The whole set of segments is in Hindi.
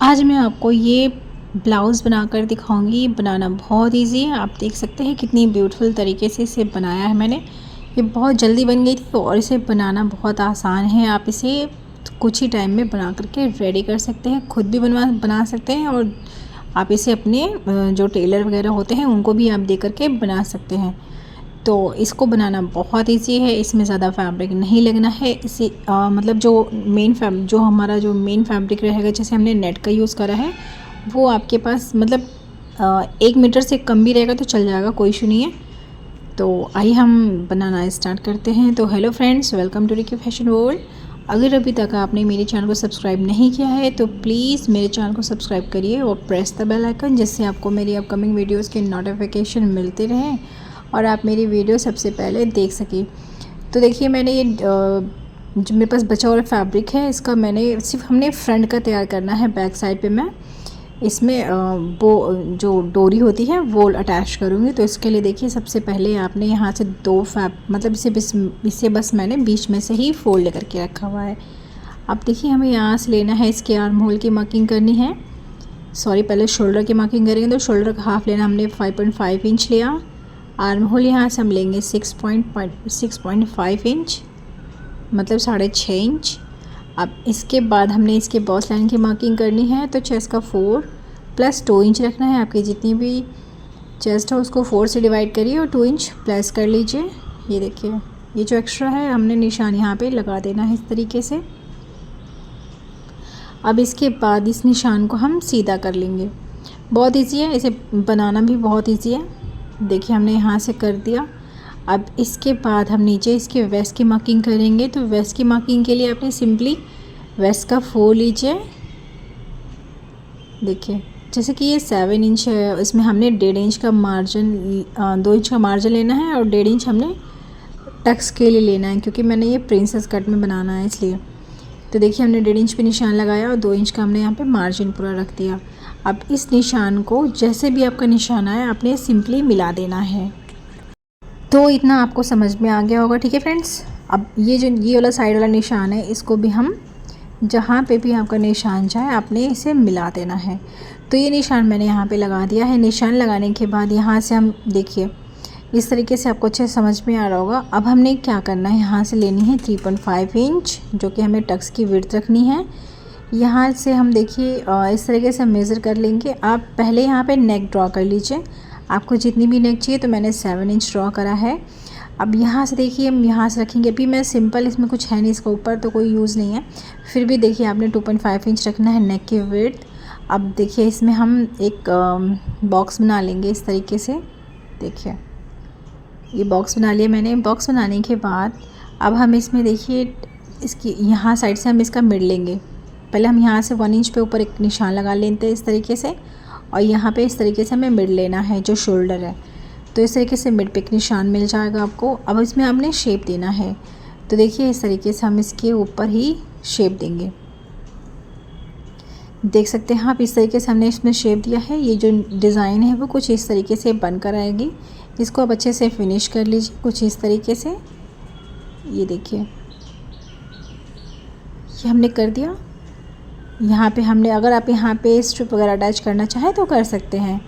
आज मैं आपको ये ब्लाउज़ बनाकर दिखाऊंगी। बनाना बहुत इजी है। आप देख सकते हैं कितनी ब्यूटीफुल तरीके से इसे बनाया है मैंने। ये बहुत जल्दी बन गई थी और इसे बनाना बहुत आसान है। आप इसे कुछ ही टाइम में बना करके रेडी कर सकते हैं, खुद भी बना सकते हैं और आप इसे अपने जो टेलर वगैरह होते हैं उनको भी आप दे करके बना सकते हैं। तो इसको बनाना बहुत इजी है, इसमें ज़्यादा फैब्रिक नहीं लगना है। इसे मतलब जो हमारा जो मेन फैब्रिक रहेगा, जैसे हमने नेट का यूज़ करा है, वो आपके पास मतलब 1 मीटर से कम भी रहेगा तो चल जाएगा, कोई इशू नहीं है। तो आइए हम बनाना स्टार्ट करते हैं। तो hello friends, welcome to Ricky fashion world. अगर अभी तक आपने मेरे चैनल को सब्सक्राइब नहीं किया है तो प्लीज़ मेरे चैनल को सब्सक्राइब करिए और प्रेस द बेल आइकन, जिससे आपको मेरी अपकमिंग वीडियोज़ के नोटिफिकेशन मिलते रहें और आप मेरी वीडियो सबसे पहले देख सकें। तो देखिए, मैंने ये जो मेरे पास बचा हुआ फैब्रिक है, इसका मैंने सिर्फ हमने फ्रंट का तैयार करना है। बैक साइड पे मैं इसमें वो जो डोरी होती है वो अटैच करूँगी। तो इसके लिए देखिए, सबसे पहले आपने यहाँ से मतलब इसे बस मैंने बीच में से ही फोल्ड करके रखा हुआ है। अब देखिए, हमें यहाँ से लेना है, इसके आर्म होल की मार्किंग करनी है। पहले शोल्डर की मार्किंग करेंगे तो शोल्डर का हाफ लेना, हमने 5.5 इंच लिया। आर्म होल यहाँ से हम लेंगे 6.5 इंच, मतलब 6.5 इंच। अब इसके बाद हमने इसके बॉस लाइन की मार्किंग करनी है। तो चेस्ट का 4 प्लस 2 इंच रखना है। आपकी जितनी भी चेस्ट है उसको 4 से डिवाइड करिए और 2 इंच प्लस कर लीजिए। ये देखिए, ये जो एक्स्ट्रा है हमने निशान यहाँ पे लगा देना है इस तरीके से। अब इसके बाद इस निशान को हम सीधा कर लेंगे। बहुत ईजी है, इसे बनाना भी बहुत ईजी है। देखिए, हमने यहाँ से कर दिया। अब इसके बाद हम नीचे इसके वेस्ट की मार्किंग करेंगे। तो वेस्ट की मार्किंग के लिए आपने सिंपली वेस्ट का 4 लीजिए। देखिए, जैसे कि ये 7 इंच है, इसमें हमने 1.5 इंच का मार्जिन 2 इंच का मार्जिन लेना है और 1.5 इंच हमने टक्स के लिए लेना है, क्योंकि मैंने ये प्रिंसेस कट में बनाना है इसलिए। तो देखिए, हमने 1.5 इंच पे निशान लगाया और 2 इंच का हमने यहाँ पे मार्जिन पूरा रख दिया। अब इस निशान को जैसे भी आपका निशान आए आपने सिंपली मिला देना है। तो इतना आपको समझ में आ गया होगा, ठीक है फ्रेंड्स। अब ये वाला साइड वाला निशान है, इसको भी हम जहाँ पे भी आपका निशान जाए आपने इसे मिला देना है। तो ये निशान मैंने यहाँ पे लगा दिया है। निशान लगाने के बाद यहाँ से हम देखिए, इस तरीके से आपको अच्छे समझ में आ रहा होगा। अब हमने क्या करना है, यहाँ से लेनी है 3.5 इंच, जो कि हमें टक्स की विड्थ रखनी है। यहाँ से हम देखिए इस तरीके से मेज़र कर लेंगे। आप पहले यहाँ पे नेक ड्रॉ कर लीजिए, आपको जितनी भी नेक चाहिए। तो मैंने 7 इंच ड्रॉ करा है। अब यहाँ से देखिए, हम यहाँ से रखेंगे। अभी मैं सिंपल, इसमें कुछ है नहीं, इसके ऊपर तो कोई यूज़ नहीं है, फिर भी देखिए आपने 2.5 इंच रखना है नेक की विड्थ। अब देखिए, इसमें हम एक बॉक्स बना लेंगे इस तरीके से। देखिए, ये बॉक्स बना लिया मैंने। बॉक्स बनाने के बाद अब हम इसमें देखिए, इसकी यहाँ साइड से हम इसका मिड लेंगे। पहले हम यहाँ से 1 इंच पे ऊपर एक निशान लगा लेते हैं इस तरीके से, और यहाँ पे इस तरीके से हमें मिड लेना है जो शोल्डर है। तो इस तरीके से मिड पे एक निशान मिल जाएगा आपको। अब इसमें आपने शेप देना है। तो देखिए, इस तरीके से हम इसके ऊपर ही शेप देंगे। देख सकते हैं आप, इस तरीके से हमने इसमें शेप दिया है। ये जो डिज़ाइन है वो कुछ इस तरीके से बनकर आएगी। इसको आप अच्छे से फिनिश कर लीजिए कुछ इस तरीके से। ये देखिए, ये हमने कर दिया। यहाँ पे हमने, अगर आप यहाँ पे स्ट्रिप वगैरह अटैच करना चाहें तो कर सकते हैं।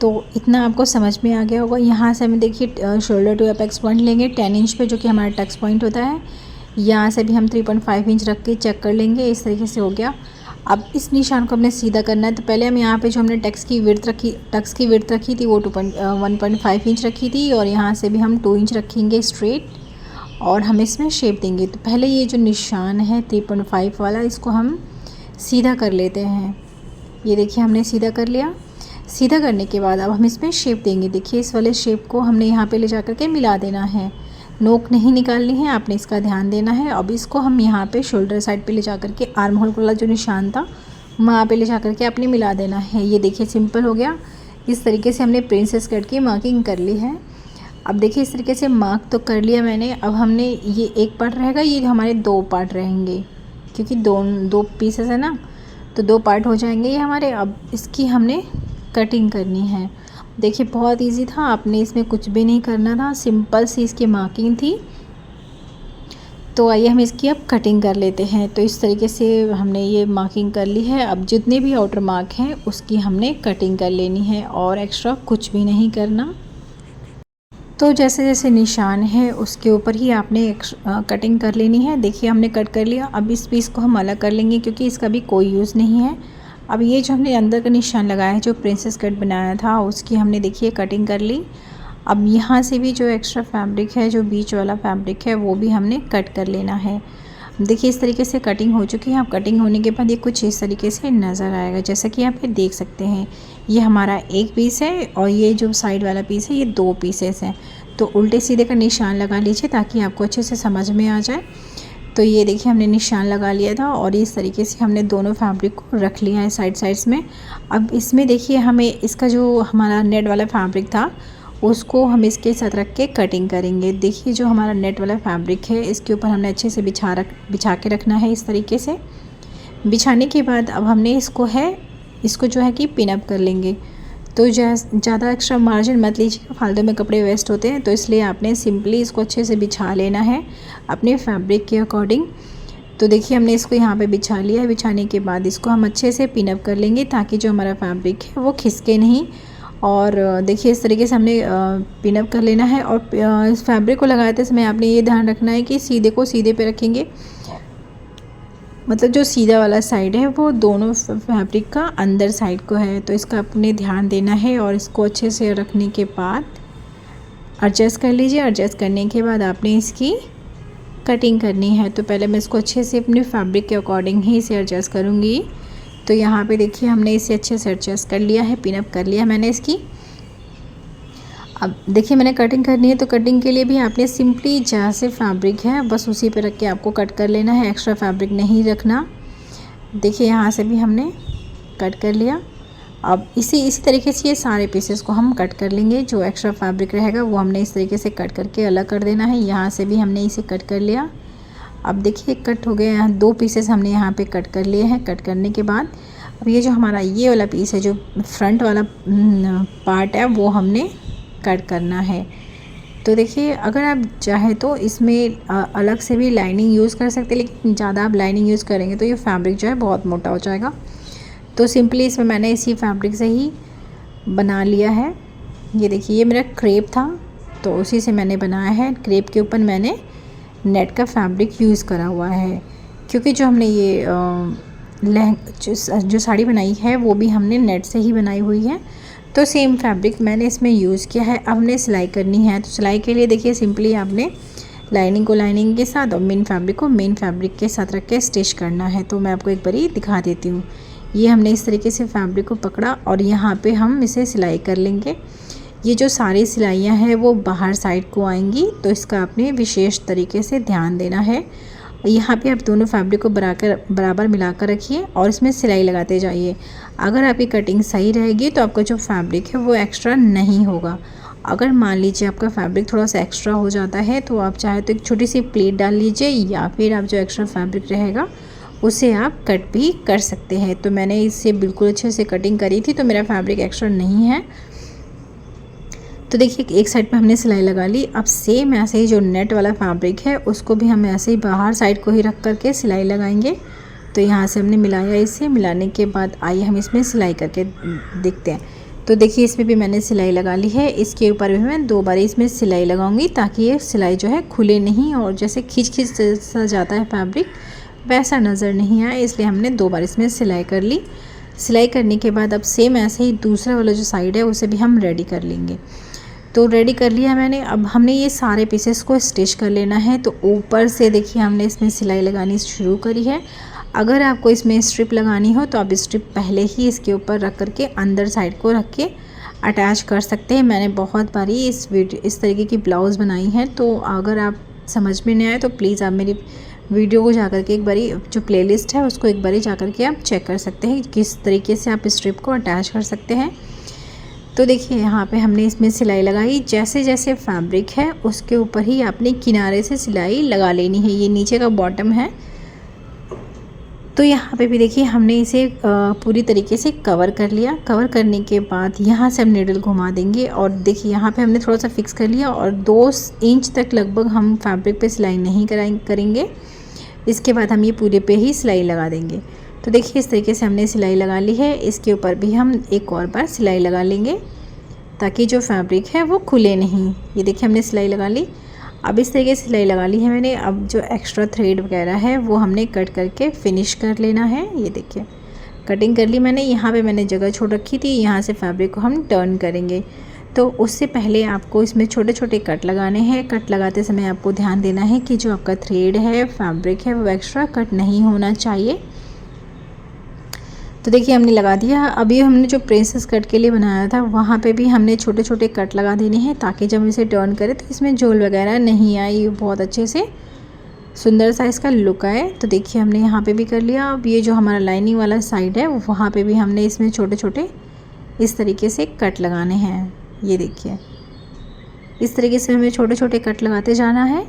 तो इतना आपको समझ में आ गया होगा। यहाँ से हमें देखिए शोल्डर टू अपेक्स पॉइंट लेंगे 10 इंच पे, जो कि हमारा टक्स पॉइंट होता है। यहाँ से भी हम 3.5 इंच रख के चेक कर लेंगे। इस तरीके से हो गया। अब इस निशान को हमने सीधा करना है। तो पहले हम यहाँ पे जो हमने टक्स की विड्थ रखी थी वो 1.5 इंच रखी थी, और यहाँ से भी हम 2 इंच रखेंगे स्ट्रेट, और हम इसमें शेप देंगे। तो पहले ये जो निशान है 3.5 वाला, इसको हम सीधा कर लेते हैं। ये देखिए, हमने सीधा कर लिया। सीधा करने के बाद अब हम इसमें शेप देंगे। देखिए, इस वाले शेप को हमने यहाँ पे ले जा कर के मिला देना है। नोक नहीं निकालनी है, आपने इसका ध्यान देना है। अब इसको हम यहाँ पे शोल्डर साइड पे ले जा कर के आर्म होल वाला जो निशान था वहाँ पे ले जा कर के आपने मिला देना है। ये देखिए, सिंपल हो गया। इस तरीके से हमने प्रिंसेस कट की मार्किंग कर ली है। अब देखिए, इस तरीके से मार्क तो कर लिया मैंने। अब हमने ये एक पार्ट रहेगा, ये हमारे 2 पार्ट रहेंगे, क्योंकि दो पीसेस है ना, तो 2 पार्ट हो जाएंगे ये हमारे। अब इसकी हमने कटिंग करनी है। देखिए, बहुत इजी था, आपने इसमें कुछ भी नहीं करना था, सिंपल सी इसकी मार्किंग थी। तो आइए हम इसकी अब कटिंग कर लेते हैं। तो इस तरीके से हमने ये मार्किंग कर ली है। अब जितने भी आउटर मार्क हैं उसकी हमने कटिंग कर लेनी है और एक्स्ट्रा कुछ भी नहीं करना। तो जैसे जैसे निशान है उसके ऊपर ही आपने कटिंग कर लेनी है। देखिए हमने कट कर लिया। अब इस पीस को हम अलग कर लेंगे क्योंकि इसका भी कोई यूज़ नहीं है। अब ये जो हमने अंदर का निशान लगाया है, जो प्रिंसेस कट बनाया था, उसकी हमने देखिए कटिंग कर ली। अब यहाँ से भी जो एक्स्ट्रा फैब्रिक है, जो बीच वाला फैब्रिक है, वो भी हमने कट कर लेना है। देखिए इस तरीके से कटिंग हो चुकी है। अब कटिंग होने के बाद ये कुछ इस तरीके से नज़र आएगा, जैसा कि आप ये देख सकते हैं। ये हमारा एक पीस है और ये जो साइड वाला पीस है ये 2 पीसेस हैं। तो उल्टे सीधे का निशान लगा लीजिए ताकि आपको अच्छे से समझ में आ जाए। तो ये देखिए हमने निशान लगा लिया था और इस तरीके से हमने दोनों फैब्रिक को रख लिया है साइड्स में। अब इसमें देखिए हमें इसका जो हमारा नेट वाला फैब्रिक था उसको हम इसके साथ रख के कटिंग करेंगे। देखिए जो हमारा नेट वाला फैब्रिक है इसके ऊपर हमने अच्छे से बिछा के रखना है। इस तरीके से बिछाने के बाद अब हमने इसको जो है कि पिन अप कर लेंगे। तो ज़्यादा एक्स्ट्रा मार्जिन मत लीजिए, फालतू में कपड़े वेस्ट होते हैं। तो इसलिए आपने सिंपली इसको अच्छे से बिछा लेना है अपने फैब्रिक के अकॉर्डिंग। तो देखिए हमने इसको यहाँ पे बिछा लिया है। बिछाने के बाद इसको हम अच्छे से पिन अप कर लेंगे ताकि जो हमारा फैब्रिक है वो खिसके नहीं। और देखिए इस तरीके से हमने पिन अप कर लेना है। और इस फैब्रिक को लगाते समय आपने ये ध्यान रखना है कि सीधे को सीधे पे रखेंगे, मतलब जो सीधा वाला साइड है वो दोनों फैब्रिक का अंदर साइड को है। तो इसका अपने ध्यान देना है और इसको अच्छे से रखने के बाद एडजस्ट कर लीजिए। एडजस्ट करने के बाद आपने इसकी कटिंग करनी है। तो पहले मैं इसको अच्छे से अपने फैब्रिक के अकॉर्डिंग ही इसे एडजस्ट करूँगी। तो यहाँ पे देखिए हमने इसे अच्छे से एडजस्ट कर लिया है, पिन अप कर लिया मैंने इसकी। अब देखिए मैंने कटिंग करनी है। तो कटिंग के लिए भी आपने सिंपली जहाँ से फैब्रिक है बस उसी पे रख के आपको कट कर लेना है, एक्स्ट्रा फैब्रिक नहीं रखना। देखिए यहाँ से भी हमने कट कर लिया। अब इसी तरीके से ये सारे पीसेस को हम कट कर लेंगे। जो एक्स्ट्रा फैब्रिक रहेगा वो हमने इस तरीके से कट करके अलग कर देना है। यहाँ से भी हमने इसे कट कर लिया। अब देखिए कट हो गया। यहाँ 2 पीसेस हमने यहाँ पे कट कर लिए हैं। कट करने के बाद अब ये जो हमारा ये वाला पीस है, जो फ्रंट वाला पार्ट है, वो हमने कट करना है। तो देखिए अगर आप चाहे तो इसमें अलग से भी लाइनिंग यूज़ कर सकते हैं, लेकिन ज़्यादा आप लाइनिंग यूज़ करेंगे तो ये फैब्रिक जो है बहुत मोटा हो जाएगा। तो सिंपली इसमें मैंने इसी फैब्रिक से ही बना लिया है। ये देखिए ये मेरा क्रेप था तो उसी से मैंने बनाया है। क्रेप के ऊपर मैंने नेट का फैब्रिक यूज़ करा हुआ है, क्योंकि जो हमने ये जो साड़ी बनाई है वो भी हमने नेट से ही बनाई हुई है। तो सेम फैब्रिक मैंने इसमें यूज़ किया है। अब हमने सिलाई करनी है। तो सिलाई के लिए देखिए सिंपली आपने लाइनिंग को लाइनिंग के साथ और मेन फैब्रिक को मेन फैब्रिक के साथ रख के स्टिच करना है। तो मैं आपको एक बारी दिखा देती हूँ। ये हमने इस तरीके से फैब्रिक को पकड़ा और यहाँ पे हम इसे सिलाई कर लेंगे। ये जो सारी सिलाइयाँ हैं वो बाहर साइड को आएंगी, तो इसका आपने विशेष तरीके से ध्यान देना है। यहाँ पे आप दोनों फैब्रिक को बराबर मिलाकर रखिए और इसमें सिलाई लगाते जाइए। अगर आपकी कटिंग सही रहेगी तो आपका जो फैब्रिक है वो एक्स्ट्रा नहीं होगा। अगर मान लीजिए आपका फैब्रिक थोड़ा सा एक्स्ट्रा हो जाता है तो आप चाहे तो एक छोटी सी प्लेट डाल लीजिए, या फिर आप जो एक्स्ट्रा फैब्रिक रहेगा उसे आप कट भी कर सकते हैं। तो मैंने इससे बिल्कुल अच्छे से कटिंग करी थी तो मेरा फैब्रिक एक्स्ट्रा नहीं है। तो देखिए एक साइड पे हमने सिलाई लगा ली। अब सेम ऐसे ही जो नेट वाला फैब्रिक है उसको भी हम ऐसे ही बाहर साइड को ही रख करके सिलाई लगाएंगे। तो यहाँ से हमने मिलाया। इसे मिलाने के बाद आइए हम इसमें सिलाई करके देखते हैं। तो देखिए इसमें भी मैंने सिलाई लगा ली है। इसके ऊपर भी मैं 2 बार इसमें सिलाई लगाऊंगी ताकि ये सिलाई जो है खुले नहीं और जैसे खींच सा जाता है फैब्रिक वैसा नज़र नहीं आए, इसलिए हमने 2 बार इसमें सिलाई कर ली। सिलाई करने के बाद अब सेम ऐसे ही दूसरा वाला जो साइड है उसे भी हम रेडी कर लेंगे। तो रेडी कर लिया मैंने। अब हमने ये सारे पीसेस को स्टिच कर लेना है। तो ऊपर से देखिए हमने इसमें सिलाई लगानी शुरू करी है। अगर आपको इसमें स्ट्रिप लगानी हो तो आप स्ट्रिप पहले ही इसके ऊपर रख करके अंदर साइड को रख के अटैच कर सकते हैं। मैंने बहुत बारी इस तरीके की ब्लाउज़ बनाई है। तो अगर आप समझ में नहीं आए तो प्लीज़ आप मेरी वीडियो को जा करके एक बारी जो प्लेलिस्ट है उसको एक बारी जा करके आप चेक कर सकते हैं किस तरीके से आप स्ट्रिप को अटैच कर सकते हैं। तो देखिए यहाँ पे हमने इसमें सिलाई लगाई। जैसे जैसे फैब्रिक है उसके ऊपर ही आपने किनारे से सिलाई लगा लेनी है। ये नीचे का बॉटम है तो यहाँ पे भी देखिए हमने इसे पूरी तरीके से कवर कर लिया। कवर करने के बाद यहाँ से हम नीडल घुमा देंगे और देखिए यहाँ पे हमने थोड़ा सा फिक्स कर लिया और 2 इंच तक लगभग हम फैब्रिक पे सिलाई नहीं करेंगे। इसके बाद हम ये पूरे पे ही सिलाई लगा देंगे। तो देखिए इस तरीके से हमने सिलाई लगा ली है। इसके ऊपर भी हम एक और बार सिलाई लगा लेंगे ताकि जो फैब्रिक है वो खुले नहीं। ये देखिए हमने सिलाई लगा ली। अब इस तरीके से सिलाई लगा ली है मैंने। अब जो एक्स्ट्रा थ्रेड वगैरह है वो हमने कट करके फिनिश कर लेना है। ये देखिए कटिंग कर ली मैंने। यहाँ पे मैंने जगह छोड़ रखी थी, यहाँ से फैब्रिक को हम टर्न करेंगे। तो उससे पहले आपको इसमें छोटे छोटे कट लगाने हैं। कट लगाते समय आपको ध्यान देना है कि जो आपका थ्रेड है, फैब्रिक है, वो एक्स्ट्रा कट नहीं होना चाहिए। तो देखिए हमने लगा दिया। अभी हमने जो प्रिंसेस कट के लिए बनाया था वहाँ पे भी हमने छोटे छोटे कट लगा देने हैं ताकि जब इसे टर्न करें तो इसमें झोल वगैरह नहीं आए, बहुत अच्छे से सुंदर सा इसका लुक आए। तो देखिए हमने यहाँ पे भी कर लिया। अब ये जो हमारा लाइनिंग वाला साइड है वहाँ पे भी हमने इसमें छोटे छोटे इस तरीके से कट लगाने हैं। ये देखिए इस तरीके से हमें छोटे छोटे कट लगाते जाना है।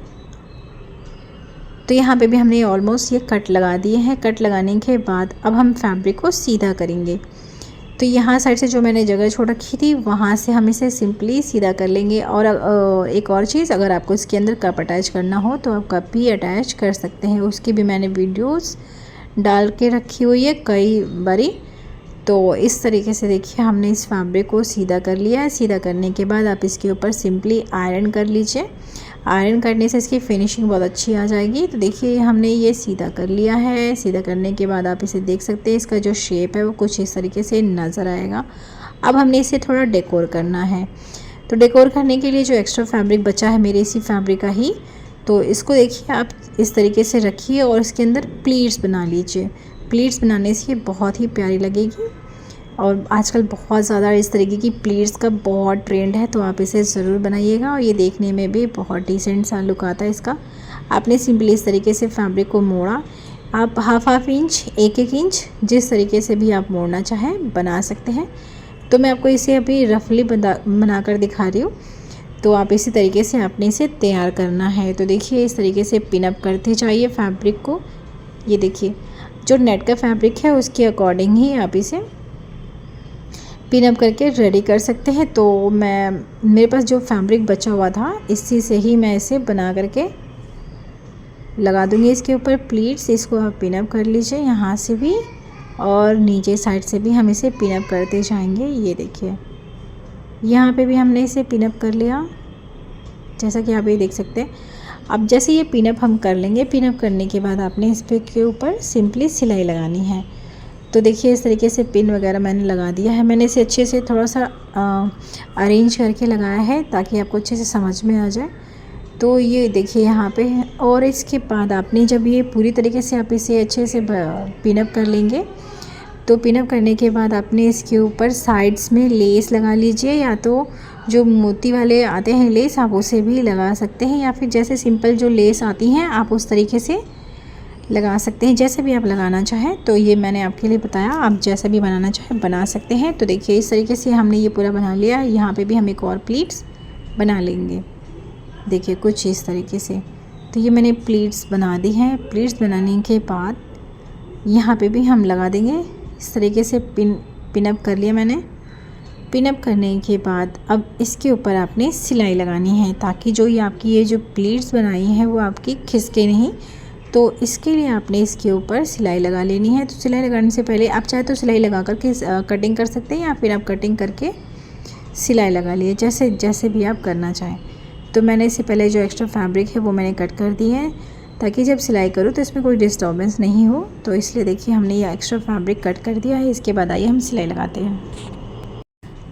तो यहाँ पे भी हमने ऑलमोस्ट ये कट लगा दिए हैं। कट लगाने के बाद अब हम फैब्रिक को सीधा करेंगे। तो यहाँ साइड से जो मैंने जगह छोड़ रखी थी वहाँ से हम इसे सिंपली सीधा कर लेंगे। और एक और चीज़, अगर आपको इसके अंदर कप अटैच करना हो तो आप कप भी अटैच कर सकते हैं। उसकी भी मैंने वीडियोस डाल के रखी हुई है कई बारी। तो इस तरीके से देखिए हमने इस फैब्रिक को सीधा कर लिया है। सीधा करने के बाद आप इसके ऊपर सिंपली आयरन कर लीजिए। आयरन करने से इसकी फिनिशिंग बहुत अच्छी आ जाएगी। तो देखिए हमने ये सीधा कर लिया है। सीधा करने के बाद आप इसे देख सकते हैं, इसका जो शेप है वो कुछ इस तरीके से नज़र आएगा। अब हमने इसे थोड़ा डेकोर करना है। तो डेकोर करने के लिए जो एक्स्ट्रा फैब्रिक बचा है मेरे इसी फैब्रिक का ही, तो इसको देखिए आप इस तरीके से रखिए और इसके अंदर प्लीट्स बना लीजिए। प्लीट्स बनाने से ये बहुत ही प्यारी लगेगी और आजकल बहुत ज़्यादा इस तरीके की प्लीट्स का बहुत ट्रेंड है। तो आप इसे ज़रूर बनाइएगा और ये देखने में भी बहुत डिसेंट सा लुक आता है इसका। आपने सिंपली इस तरीके से फैब्रिक को मोड़ा। आप हाफ इंच, 1 इंच, जिस तरीके से भी आप मोड़ना चाहें बना सकते हैं। तो मैं आपको इसे अभी रफली बना कर दिखा रही हूँ। तो आप इसी तरीके से आपने इसे तैयार करना है। तो देखिए इस तरीके से पिनअप करते जाइए फैब्रिक को। ये देखिए जो नेट का फैब्रिक है उसके अकॉर्डिंग ही आप इसे पिनअप करके रेडी कर सकते हैं। तो मेरे पास जो फैब्रिक बचा हुआ था इसी से ही मैं इसे बना करके लगा दूँगी इसके ऊपर प्लीट्स। इसको आप पिनअप कर लीजिए यहाँ से भी और नीचे साइड से भी हम इसे पिनअप करते जाएंगे। ये देखिए यहाँ पे भी हमने इसे पिनअप कर लिया, जैसा कि आप ये देख सकते हैं। अब जैसे ये पिनअप हम कर लेंगे, पिनअप करने के बाद आपने इस पे के ऊपर सिंपली सिलाई लगानी है। तो देखिए इस तरीके से पिन वगैरह मैंने लगा दिया है। मैंने इसे अच्छे से थोड़ा सा अरेंज करके लगाया है ताकि आपको अच्छे से समझ में आ जाए। तो ये देखिए यहाँ पे है। और इसके बाद आपने जब ये पूरी तरीके से आप इसे अच्छे से पिनअप कर लेंगे, तो पिनअप करने के बाद आपने इसके ऊपर साइड्स में लेस लगा लीजिए। या तो जो मोती वाले आते हैं लेस आप उसे भी लगा सकते हैं, या फिर जैसे सिंपल जो लेस आती हैं आप उस तरीके से लगा सकते हैं, जैसे भी आप लगाना चाहें। तो ये मैंने आपके लिए बताया, आप जैसा भी बनाना चाहें बना सकते हैं। तो देखिए इस तरीके से हमने ये पूरा बना लिया। यहाँ पे भी हम एक और प्लीट्स बना लेंगे, देखिए कुछ इस तरीके से। तो ये मैंने प्लीट्स बना दी हैं। प्लीट्स बनाने के बाद यहाँ पे भी हम लगा देंगे इस तरीके से। पिनअप कर लिया मैंने। पिनअप करने के बाद अब इसके ऊपर आपने सिलाई लगानी है ताकि जो ये आपकी ये जो प्लीट्स बनाई हैं वो आपकी खिसके नहीं। तो इसके लिए आपने इसके ऊपर सिलाई लगा लेनी है। तो सिलाई लगाने से पहले आप चाहे तो सिलाई लगा करके कटिंग कर सकते हैं, या फिर आप कटिंग करके सिलाई लगा लिए, जैसे भी आप करना चाहें। तो मैंने इससे पहले जो एक्स्ट्रा फैब्रिक है वो मैंने कट कर दी है ताकि जब सिलाई करूँ तो इसमें कोई डिस्टर्बेंस नहीं हो। तो इसलिए देखिए हमने ये एक्स्ट्रा फैब्रिक कट कर दिया है। इसके बाद आइए हम सिलाई लगाते हैं।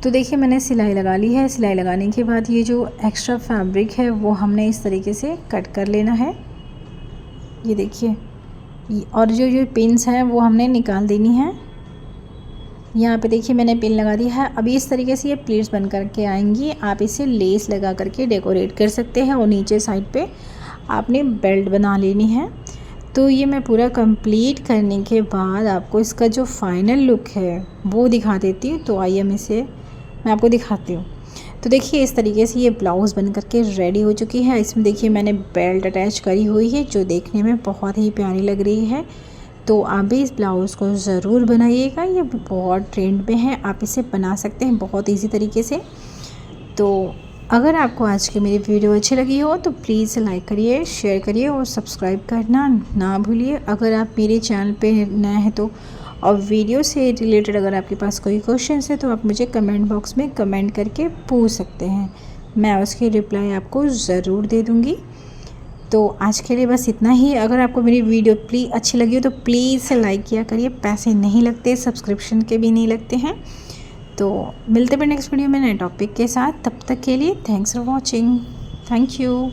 तो देखिए मैंने सिलाई लगा ली है। सिलाई लगाने के बाद ये जो एक्स्ट्रा फैब्रिक है वो हमने इस तरीके से कट कर लेना है। ये देखिए, और जो पिन्स हैं वो हमने निकाल देनी है। यहाँ पे देखिए मैंने पिन लगा दी है। अभी इस तरीके से ये प्लीट्स बन करके आएंगी। आप इसे लेस लगा करके डेकोरेट कर सकते हैं और नीचे साइड पे आपने बेल्ट बना लेनी है। तो ये मैं पूरा कंप्लीट करने के बाद आपको इसका जो फाइनल लुक है वो दिखा देती हूँ। तो आइए मैं आपको दिखाती हूँ। तो देखिए इस तरीके से ये ब्लाउज़ बन करके रेडी हो चुकी है। इसमें देखिए मैंने बेल्ट अटैच करी हुई है जो देखने में बहुत ही प्यारी लग रही है। तो आप भी इस ब्लाउज़ को ज़रूर बनाइएगा, ये बहुत ट्रेंड में है, आप इसे बना सकते हैं बहुत इजी तरीके से। तो अगर आपको आज की मेरी वीडियो अच्छी लगी हो तो प्लीज़ लाइक करिए, शेयर करिए और सब्सक्राइब करना ना भूलिए। अगर आप मेरे चैनल पे नए हैं तो, और वीडियो से रिलेटेड अगर आपके पास कोई क्वेश्चन है तो आप मुझे कमेंट बॉक्स में कमेंट करके पूछ सकते हैं, मैं उसकी रिप्लाई आपको ज़रूर दे दूँगी। तो आज के लिए बस इतना ही। अगर आपको मेरी वीडियो अच्छी लगी हो तो प्लीज़ लाइक किया करिए, पैसे नहीं लगते, सब्सक्रिप्शन के भी नहीं लगते हैं। तो मिलते हैं नेक्स्ट वीडियो में नए टॉपिक के साथ, तब तक के लिए thanks for watching, thank you.